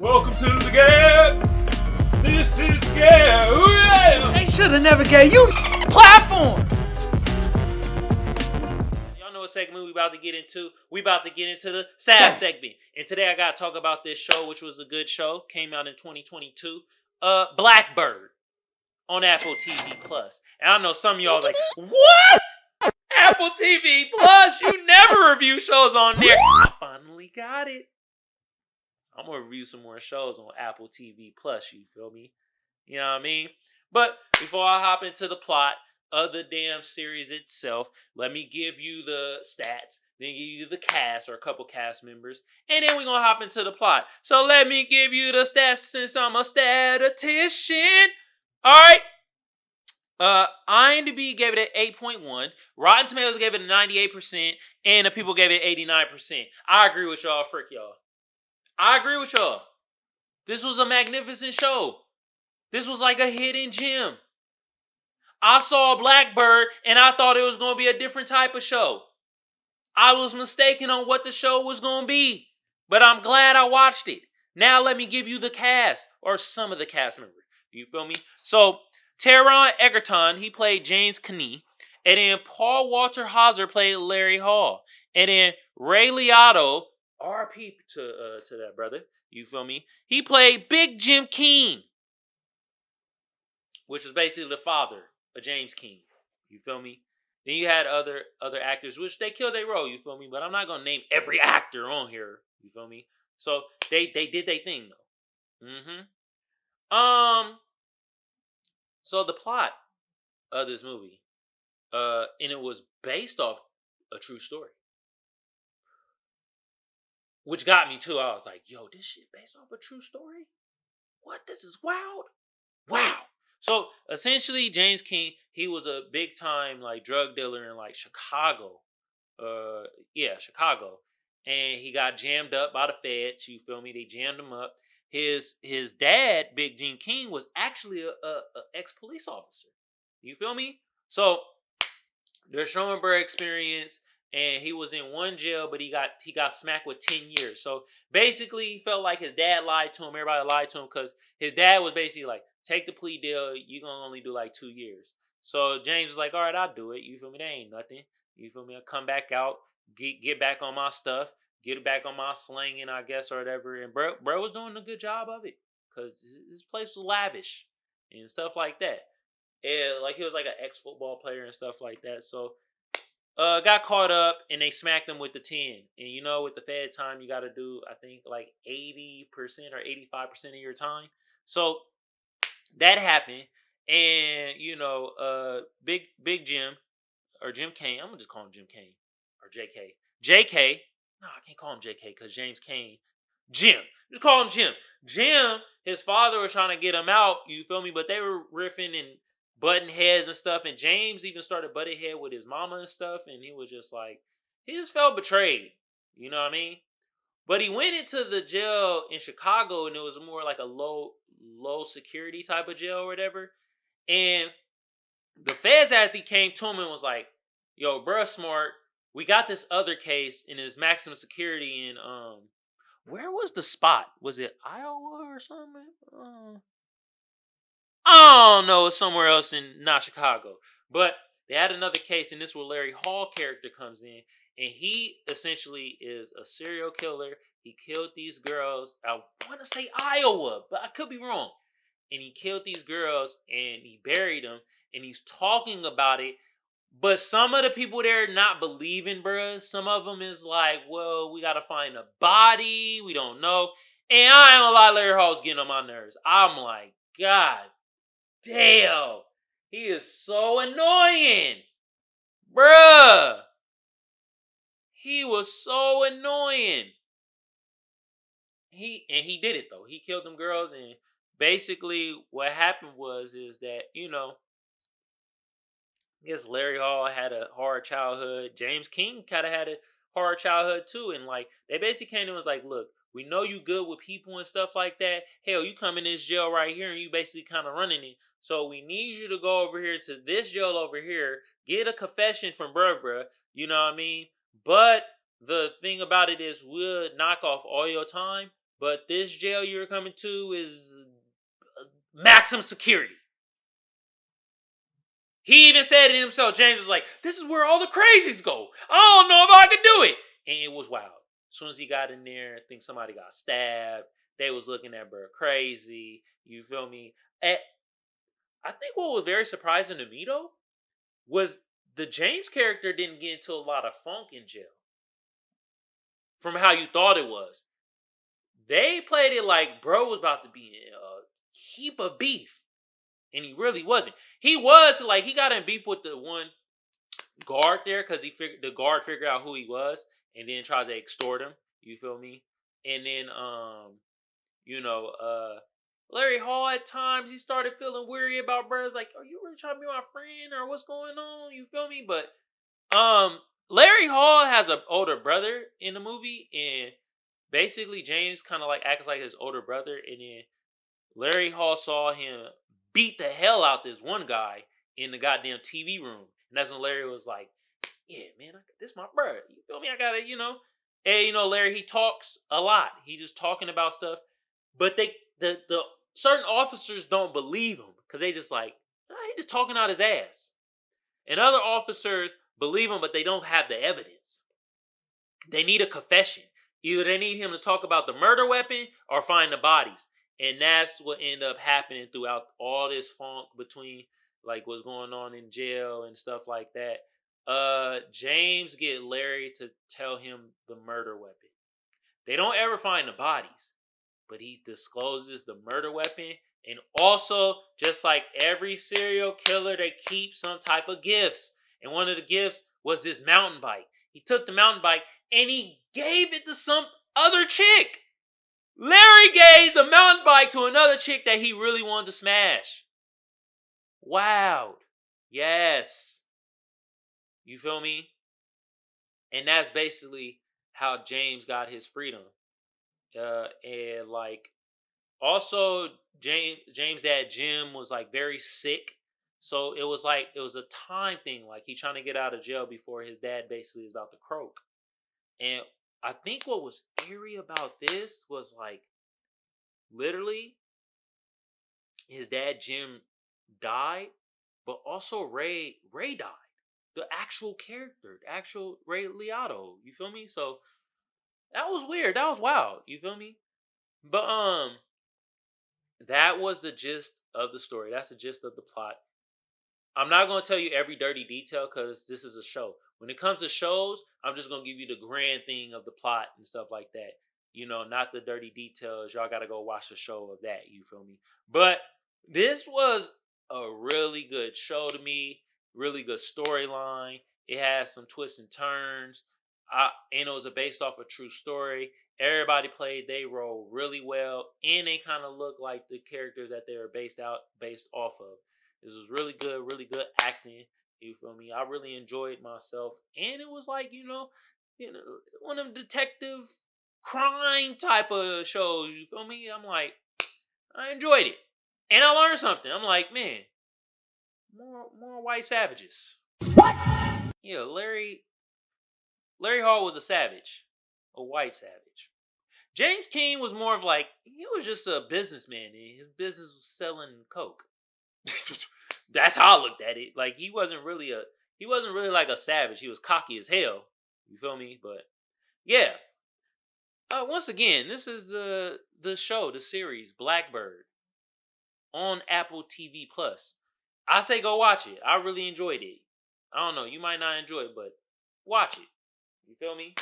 Welcome to the G.A.B. This is G.A.B. They should have never gave you platform. Y'all know what segment we about to get into? We about to get into the SAF segment. And today I got to talk about this show, which was a good show. Came out in 2022. Blackbird on Apple TV Plus. And I know some of y'all are like, what? Apple TV Plus? You never review shows on there. I finally got it. I'm going to review some more shows on Apple TV Plus, you feel me? You know what I mean? But before I hop into the plot of the damn series itself, let me give you the stats, then give you the cast or a couple cast members, and then we're going to hop into the plot. So let me give you the stats since I'm a statistician. All right. IMDb gave it an 8.1. Rotten Tomatoes gave it a 98%, and the people gave it 89%. I agree with y'all, frick y'all. I agree with y'all. This was a magnificent show. This was like a hidden gem. I saw Blackbird and I thought it was going to be a different type of show. I was mistaken on what the show was going to be. But I'm glad I watched it. Now let me give you the cast, or some of the cast members. You feel me? So, Taron Egerton, he played James Kenney. And then Paul Walter Hauser played Larry Hall. And then Ray Liotta, RP to that brother. You feel me? He played Big Jim King, which is basically the father of James King. You feel me? Then you had other actors, which they killed their role. You feel me? But I'm not gonna name every actor on here. You feel me? So they did their thing though. So the plot of this movie, and it was based off a true story. Which got me too. I was like, yo, this shit based off a true story? What? This is wild. Wow. So essentially, James King, he was a big time like drug dealer in like Chicago. Chicago. And he got jammed up by the feds. You feel me? They jammed him up. His dad, Big Jim King, was actually a ex-police officer. You feel me? So their Schoenberg experience. And he was in one jail, but he got smacked with 10 years. So basically, he felt like his dad lied to him. Everybody lied to him because his dad was basically like, take the plea deal. You're going to only do like 2 years. So James was like, all right, I'll do it. You feel me? That ain't nothing. You feel me? I'll come back out, get back on my stuff, get back on my slanging, I guess, or whatever. And bro was doing a good job of it because his place was lavish and stuff like that. And like he was like an ex-football player and stuff like that. So got caught up and they smacked him with the 10. And you know, with the Fed time, you got to do, I think, like 80% or 85% of your time. So that happened. And, you know, Big Jim, or Jim Kane, I'm going to just call him Jim Kane, or JK. JK, no, I can't call him JK because James Kane. Jim, just call him Jim. Jim, his father was trying to get him out, you feel me? But they were riffing and butting heads and stuff, and James even started butting head with his mama and stuff, and he was just like, he just felt betrayed, you know what I mean? But he went into the jail in Chicago, and it was more like a low security type of jail or whatever, and the feds actually came to him and was like, yo, bruh, smart, we got this other case, and it's maximum security in, where was the spot? Was it Iowa or something? I don't know, somewhere else in not Chicago. But they had another case, and this is where Larry Hall character comes in. And he essentially is a serial killer. He killed these girls. I want to say Iowa, but I could be wrong. And he killed these girls, and he buried them. And he's talking about it. But some of the people there not believing, bruh. Some of them is like, well, we got to find a body. We don't know. And I ain't gonna lie, Larry Hall's getting on my nerves. I'm like, God damn, he is so annoying, bruh. He was so annoying. He did it though. He killed them girls, and basically what happened is that, you know, I guess Larry Hall had a hard childhood. James King kind of had a hard childhood too, and like they basically came to him and was like, look, we know you good with people and stuff like that. Hell, you come in this jail right here and you basically kind of running it. So we need you to go over here to this jail over here, get a confession from bruh, you know what I mean? But the thing about it is we'll knock off all your time, but this jail you're coming to is maximum security. He even said it himself. James was like, this is where all the crazies go. I don't know if I can do it. And it was wild. As soon as he got in there, I think somebody got stabbed. They was looking at bro crazy. You feel me? And I think what was very surprising to me, though, was the James character didn't get into a lot of funk in jail. From how you thought it was. They played it like bro was about to be in a heap of beef. And he really wasn't. He was, like, he got in beef with the one guard there because the guard figured out who he was and then tried to extort him. You feel me? And then, Larry Hall at times, he started feeling weary about brothers. Like, are you really trying to be my friend or what's going on? You feel me? But, Larry Hall has an older brother in the movie, and basically James kind of like acts like his older brother, and then Larry Hall saw him beat the hell out this one guy in the goddamn TV room. And that's when Larry was like, yeah, man, this my brother. You feel me? I gotta, And, Larry, he talks a lot. He just talking about stuff. But the certain officers don't believe him. Because they just like, he just talking out his ass. And other officers believe him, but they don't have the evidence. They need a confession. Either they need him to talk about the murder weapon or find the bodies. And that's what ended up happening throughout all this funk between like what's going on in jail and stuff like that. James get Larry to tell him the murder weapon. They don't ever find the bodies, but he discloses the murder weapon. And also, just like every serial killer, they keep some type of gifts. And one of the gifts was this mountain bike. He took the mountain bike and he gave it to some other chick. Larry gave the mountain bike to another chick that he really wanted to smash. Wow. Yes. You feel me? And that's basically how James got his freedom. And like, also James' dad Jim was like very sick. So it was a time thing. Like he trying to get out of jail before his dad basically is about to croak. And I think what was eerie about this was like, literally, his dad Jim died, but also Ray died. The actual character, the actual Ray Liotta. You feel me? So that was weird. That was wild. You feel me? But that was the gist of the story. That's the gist of the plot. I'm not going to tell you every dirty detail because this is a show. When it comes to shows, I'm just going to give you the grand thing of the plot and stuff like that. Not the dirty details. Y'all got to go watch the show of that. You feel me? But this was a really good show to me. Really good storyline. It had some twists and turns. And it was based off a true story. Everybody played their role really well. And they kind of looked like the characters that they were based off of. This was really good acting. You feel me? I really enjoyed myself. And it was like, one of them detective crime type of shows. You feel me? I'm like, I enjoyed it. And I learned something. I'm like, man, more white savages. What? Yeah, Larry Hall was a savage. A white savage. James King was more of like, he was just a businessman. And his business was selling coke. That's how I looked at it. Like he wasn't really like a savage. He was cocky as hell. You feel me? But yeah. Once again, this is the show, the series Blackbird on Apple TV Plus. I say go watch it. I really enjoyed it. I don't know, you might not enjoy it, but watch it. You feel me?